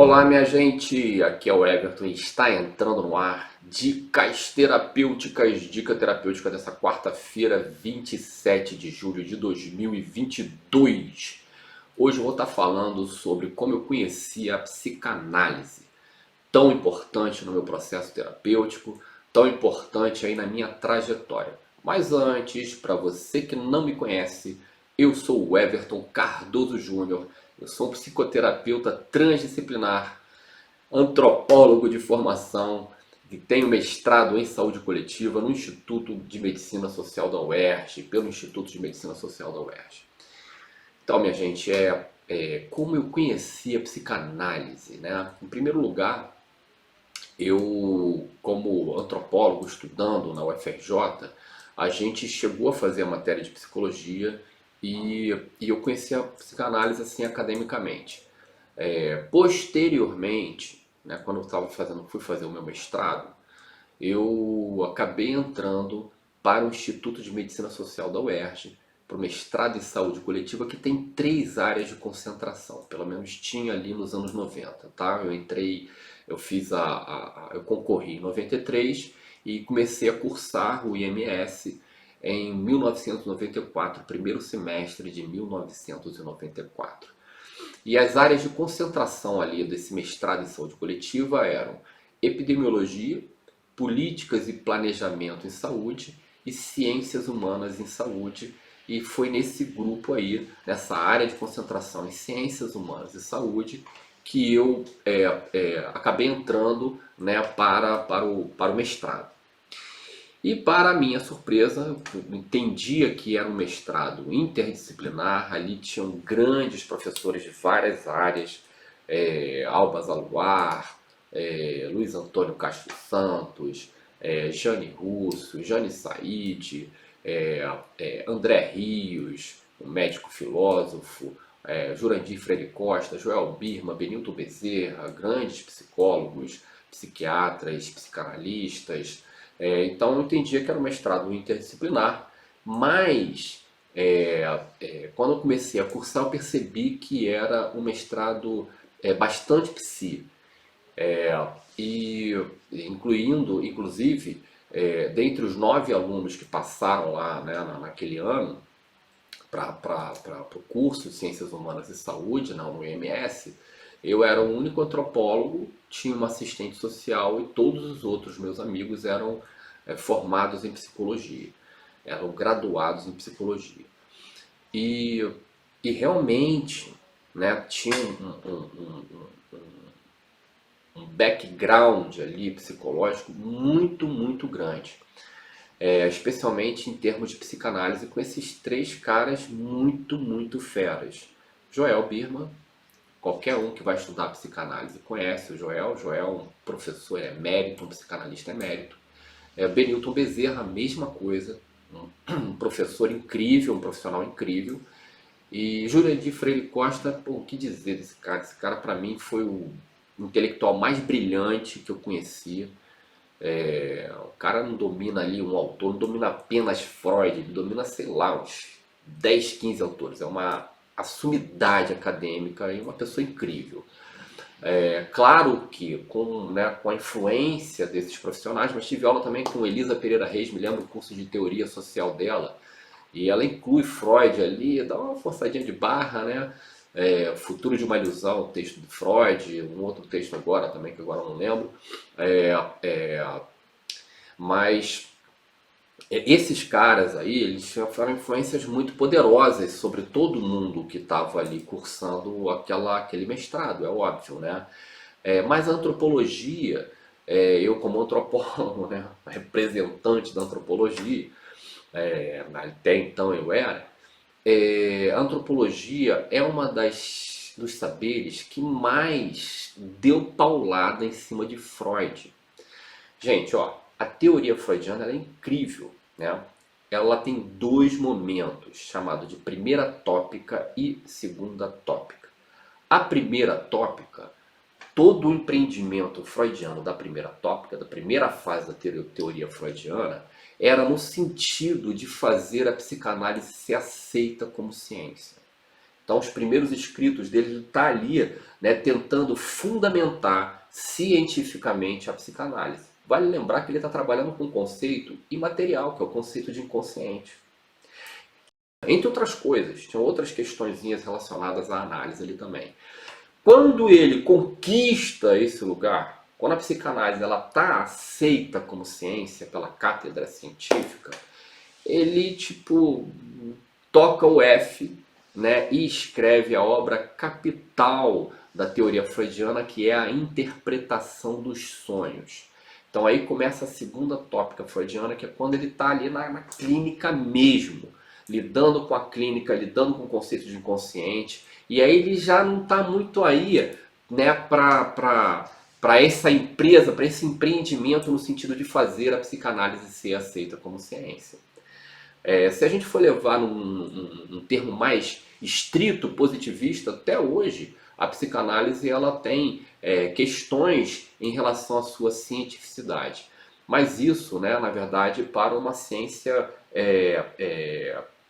Olá, minha gente, aqui é o Everton e está entrando no ar Dicas Terapêuticas, dica terapêutica dessa quarta-feira, 27 de julho de 2022. Hoje eu vou estar falando sobre como eu conheci a psicanálise, tão importante no meu processo terapêutico, tão importante aí na minha trajetória. Mas antes, para você que não me conhece, eu sou o Everton Cardoso Júnior, eu sou um psicoterapeuta transdisciplinar, antropólogo de formação, que tenho mestrado em saúde coletiva no Instituto de Medicina Social da UERJ, pelo Instituto de Medicina Social da UERJ. Então, minha gente, como eu conheci a psicanálise, né? Em primeiro lugar, eu, como antropólogo, estudando na UFRJ, a gente chegou a fazer a matéria de psicologia e eu conheci a psicanálise assim academicamente. Posteriormente, né, quando fui fazer o meu mestrado, eu acabei entrando para o Instituto de Medicina Social da UERJ, para o mestrado em saúde coletiva, que tem 3 áreas de concentração, pelo menos tinha ali nos anos 90, tá? Eu concorri em 93 e comecei a cursar o IMS em 1994, primeiro semestre de 1994. E as áreas de concentração ali desse mestrado em saúde coletiva eram epidemiologia, políticas e planejamento em saúde e ciências humanas em saúde. E foi nesse grupo aí, nessa área de concentração em ciências humanas e saúde, que eu acabei entrando, né, para o mestrado. E para minha surpresa, eu entendia que era um mestrado interdisciplinar, ali tinham grandes professores de várias áreas, Alba Zaluar, Luiz Antônio Castro Santos, Jane Russo, Jane Said, André Rios, um médico filósofo, Jurandir Freire Costa, Joel Birman, Benilton Bezerra, grandes psicólogos, psiquiatras, psicanalistas. Então eu entendia que era um mestrado interdisciplinar, mas quando eu comecei a cursar eu percebi que era um mestrado bastante psi, e inclusive, dentre os 9 alunos que passaram lá, né, naquele ano para o curso de Ciências Humanas e Saúde, na UEMS, eu era o único antropólogo, tinha uma assistente social e todos os outros meus amigos eram formados em psicologia, eram graduados em psicologia. E, e realmente, né, tinha um background ali psicológico muito, muito grande. Especialmente em termos de psicanálise, com esses 3 caras muito, muito feras. Joel Birman, qualquer um que vai estudar psicanálise conhece o Joel. Joel é um professor emérito, um psicanalista emérito. Benilton Bezerra, a mesma coisa, um professor incrível, um profissional incrível. E Jurandir Freire Costa, pô, o que dizer desse cara? Esse cara, para mim, foi o intelectual mais brilhante que eu conhecia. O cara não domina ali um autor, não domina apenas Freud, ele domina, sei lá, uns 10, 15 autores. É uma assumidade acadêmica e uma pessoa incrível. Claro que com a influência desses profissionais, mas tive aula também com Elisa Pereira Reis, me lembro do curso de teoria social dela, e ela inclui Freud ali, dá uma forçadinha de barra, né? Futuro de uma Ilusão, texto de Freud, um outro texto agora também, que agora eu não lembro. É, é, mas esses caras aí, eles tiveram influências muito poderosas sobre todo mundo que estava ali cursando aquele mestrado, é óbvio, né? Mas a antropologia, eu como antropólogo, né, representante da antropologia, até então eu era, a antropologia é uma dos saberes que mais deu paulada em cima de Freud. Gente, ó, a teoria freudiana ela é incrível, né? Ela tem 2 momentos, chamado de primeira tópica e segunda tópica. A primeira tópica, todo o empreendimento freudiano da primeira tópica, da primeira fase da teoria freudiana, era no sentido de fazer a psicanálise ser aceita como ciência. Então, os primeiros escritos dele, ele está ali, né, tentando fundamentar cientificamente a psicanálise. Vale lembrar que ele está trabalhando com um conceito imaterial, que é o conceito de inconsciente. Entre outras coisas, tinham outras questõezinhas relacionadas à análise ali também. Quando ele conquista esse lugar, quando a psicanálise está aceita como ciência pela cátedra científica, ele toca o F, né, e escreve a obra capital da teoria freudiana, que é a interpretação dos sonhos. Então aí começa a segunda tópica freudiana, que é quando ele está ali na clínica mesmo, lidando com a clínica, lidando com o conceito de inconsciente, e aí ele já não está muito aí, né, para essa empresa, para esse empreendimento no sentido de fazer a psicanálise ser aceita como ciência. Se a gente for levar num termo mais estrito, positivista, até hoje a psicanálise ela tem questões em relação à sua cientificidade. Mas isso, né, na verdade, para uma ciência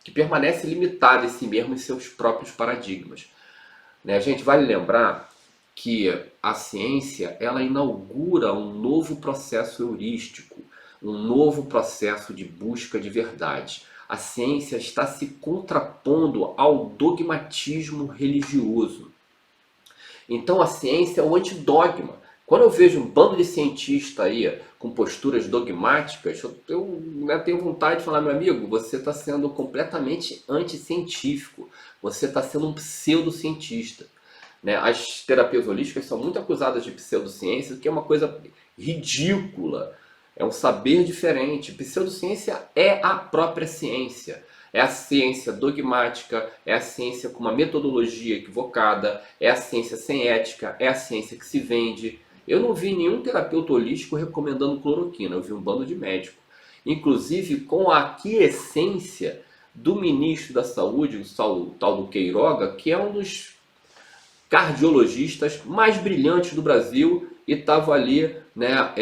que permanece limitada em si mesmo em seus próprios paradigmas. Né? A gente vale lembrar que a ciência ela inaugura um novo processo heurístico, um novo processo de busca de verdade. A ciência está se contrapondo ao dogmatismo religioso. Então a ciência é o antidogma. Quando eu vejo um bando de cientistas aí com posturas dogmáticas, eu tenho vontade de falar, meu amigo, você está sendo completamente anticientífico, você está sendo um pseudocientista. Né? As terapias holísticas são muito acusadas de pseudociência, que é uma coisa ridícula. É um saber diferente. Pseudociência é a própria ciência. É a ciência dogmática, é a ciência com uma metodologia equivocada, é a ciência sem ética, é a ciência que se vende. Eu não vi nenhum terapeuta holístico recomendando cloroquina, eu vi um bando de médicos. Inclusive com a aquiescência do ministro da Saúde, o tal do Queiroga, que é um dos cardiologistas mais brilhantes do Brasil e estava ali, né,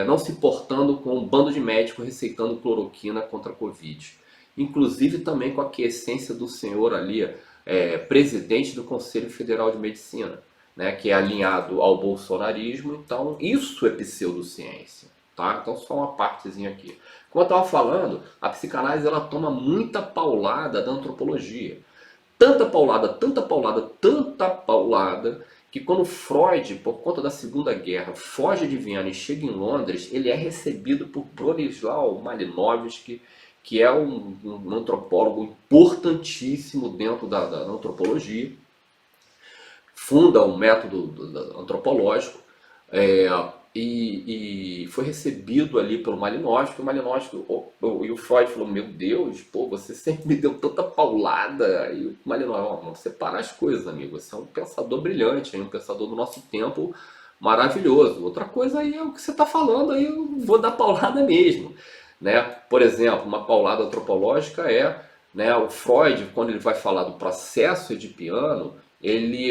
não se portando com um bando de médicos receitando cloroquina contra a Covid. Inclusive também com a aquiescência do senhor ali, presidente do Conselho Federal de Medicina, né, que é alinhado ao bolsonarismo. Então isso é pseudociência. Tá? Então só uma partezinha aqui. Como eu estava falando, a psicanálise ela toma muita paulada da antropologia. Tanta paulada, tanta paulada, tanta paulada, que quando Freud, por conta da Segunda Guerra, foge de Viena e chega em Londres, ele é recebido por Bronisław Malinowski, que é um antropólogo importantíssimo dentro da antropologia, funda um método antropológico, e foi recebido ali pelo Malinowski. E o Freud falou, meu Deus, pô, você sempre me deu tanta paulada. E o Malinowski, vamos separar as coisas, amigo, você é um pensador brilhante, um pensador do nosso tempo maravilhoso. Outra coisa aí é o que você está falando, aí eu vou dar paulada mesmo. Né? Por exemplo, uma paulada antropológica né, o Freud, quando ele vai falar do processo edipiano, ele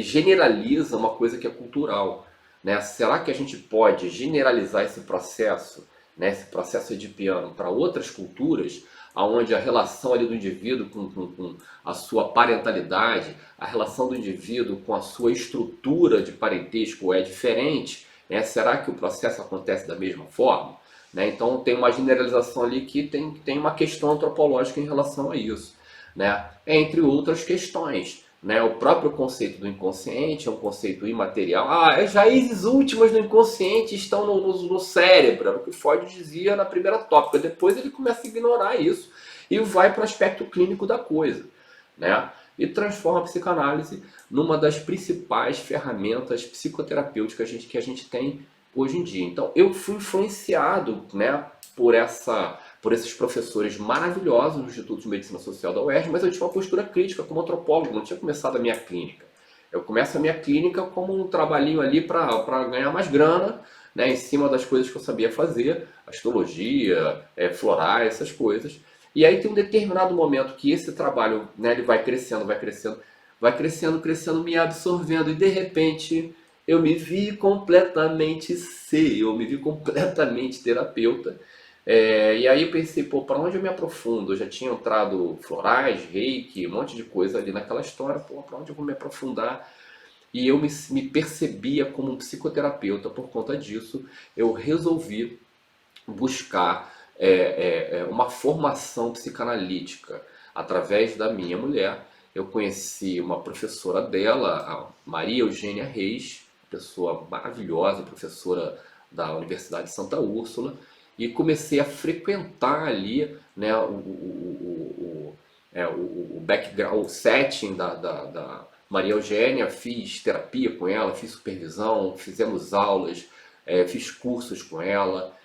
generaliza uma coisa que é cultural. Né? Será que a gente pode generalizar esse processo, né, esse processo edipiano, para outras culturas, onde a relação ali do indivíduo com a sua parentalidade, a relação do indivíduo com a sua estrutura de parentesco é diferente? Né? Será que o processo acontece da mesma forma? Né? Então tem uma generalização ali que tem uma questão antropológica em relação a isso. Né? Entre outras questões. Né? O próprio conceito do inconsciente é um conceito imaterial. As raízes últimas do inconsciente estão no cérebro, era o que Freud dizia na primeira tópica. Depois ele começa a ignorar isso e vai para o aspecto clínico da coisa. Né? E transforma a psicanálise numa das principais ferramentas psicoterapêuticas que a gente tem hoje em dia. Então eu fui influenciado, né, por esses professores maravilhosos do Instituto de Medicina Social da UERJ, mas eu tinha uma postura crítica como antropólogo, não tinha começado a minha clínica. Eu começo a minha clínica como um trabalhinho ali para ganhar mais grana, né, em cima das coisas que eu sabia fazer, astrologia, florais, essas coisas. E aí tem um determinado momento que esse trabalho, né, ele vai crescendo, me absorvendo, e de repente eu me vi completamente eu me vi completamente terapeuta, E aí eu pensei, pô, para onde eu me aprofundo? Eu já tinha entrado florais, reiki, um monte de coisa ali naquela história, pô, para onde eu vou me aprofundar? E eu me percebia como um psicoterapeuta. Por conta disso, eu resolvi buscar uma formação psicanalítica através da minha mulher. Eu conheci uma professora dela, a Maria Eugênia Reis, pessoa maravilhosa, professora da Universidade de Santa Úrsula, e comecei a frequentar ali, né, o background, o setting da Maria Eugênia. Fiz terapia com ela, fiz supervisão, fizemos aulas, fiz cursos com ela.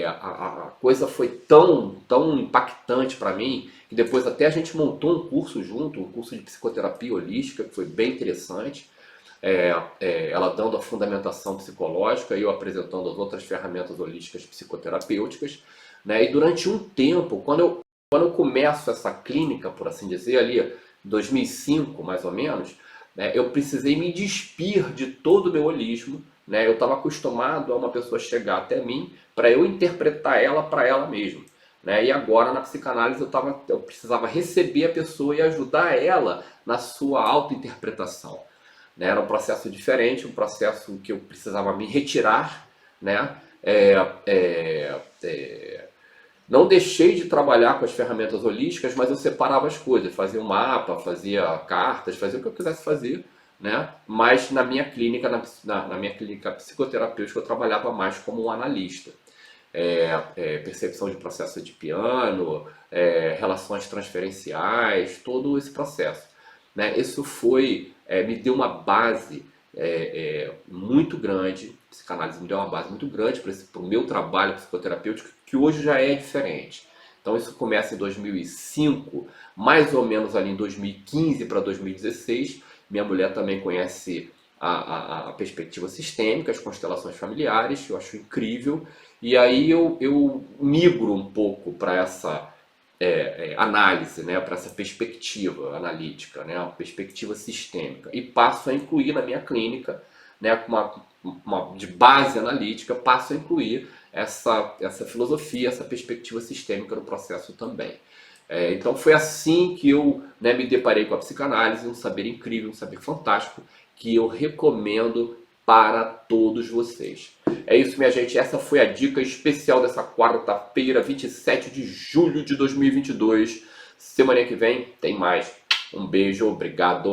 A coisa foi tão impactante para mim que depois até a gente montou um curso junto, um curso de psicoterapia holística, que foi bem interessante. Ela dando a fundamentação psicológica e eu apresentando as outras ferramentas holísticas psicoterapêuticas, né? E durante um tempo, quando eu começo essa clínica, por assim dizer, ali em 2005 mais ou menos, né, eu precisei me despir de todo o meu holismo, né? Eu estava acostumado a uma pessoa chegar até mim para eu interpretar ela para ela mesma, né? E agora na psicanálise eu precisava receber a pessoa e ajudar ela na sua autointerpretação, né? Era um processo diferente, um processo que eu precisava me retirar, né? É, é, é, não deixei de trabalhar com as ferramentas holísticas, mas eu separava as coisas, fazia um mapa, fazia cartas, fazia o que eu quisesse fazer, né? Mas na minha clínica, na minha clínica psicoterapêutica, eu trabalhava mais como um analista. Percepção de processo de piano, relações transferenciais, todo esse processo, né? Isso me deu uma base muito grande, a psicanálise me deu uma base muito grande para o meu trabalho psicoterapêutico, que hoje já é diferente. Então isso começa em 2005, mais ou menos ali em 2015 para 2016. Minha mulher também conhece a perspectiva sistêmica, as constelações familiares, que eu acho incrível. E aí eu migro um pouco para essa análise, né, para essa perspectiva analítica, né, uma perspectiva sistêmica, e passo a incluir na minha clínica, né, de base analítica, passo a incluir essa filosofia, essa perspectiva sistêmica no processo também. Então foi assim que eu, né, me deparei com a psicanálise, um saber incrível, um saber fantástico, que eu recomendo para todos vocês. É isso, minha gente. Essa foi a dica especial dessa quarta-feira, 27 de julho de 2022. Semana que vem tem mais. Um beijo, obrigado.